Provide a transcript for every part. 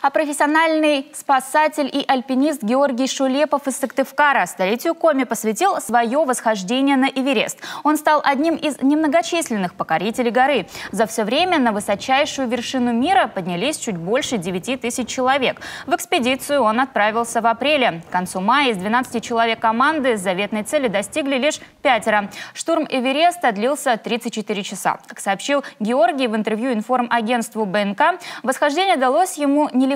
А профессиональный спасатель и альпинист Георгий Шулепов из Сыктывкара столетию Коми посвятил свое восхождение на Эверест. Он стал одним из немногочисленных покорителей горы. За все время на высочайшую вершину мира поднялись чуть больше 9 тысяч человек. В экспедицию он отправился в апреле. К концу мая из 12 человек команды заветной цели достигли лишь 5. Штурм Эвереста длился 34 часа. Как сообщил Георгий в интервью информагентству БНК, восхождение далось ему нелегко.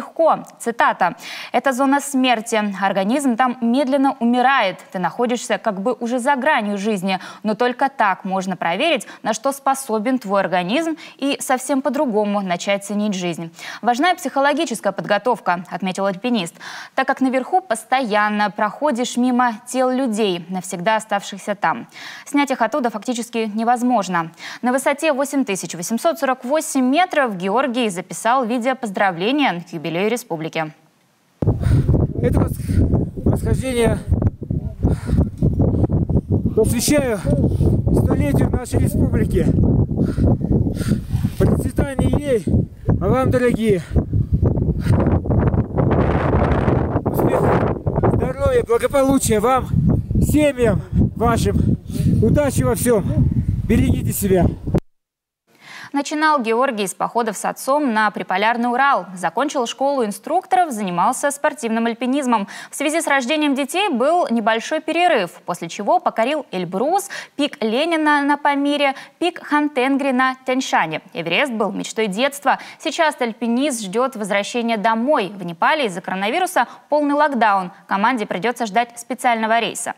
Цитата: «Это зона смерти. Организм там медленно умирает. Ты находишься как бы уже за гранью жизни. Но только так можно проверить, на что способен твой организм, и совсем по-другому начать ценить жизнь. Важна и психологическая подготовка», отметил альпинист, так как наверху постоянно проходишь мимо тел людей, навсегда оставшихся там. Снять их оттуда фактически невозможно. На высоте 8848 метров Георгий записал видео поздравления к юбилею республики. Это восхождение посвящаю столетию нашей республики. Процветание ей, а вам, дорогие, успеха, здоровья, благополучия вам, семьям вашим, удачи во всем, берегите себя. Начинал Георгий с походов с отцом на Приполярный Урал. Закончил школу инструкторов, занимался спортивным альпинизмом. В связи с рождением детей был небольшой перерыв, после чего покорил Эльбрус, пик Ленина на Памире, пик Хантенгри на Тянь-Шане. Эверест был мечтой детства. Сейчас альпинист ждет возвращения домой. В Непале из-за коронавируса полный локдаун. Команде придется ждать специального рейса.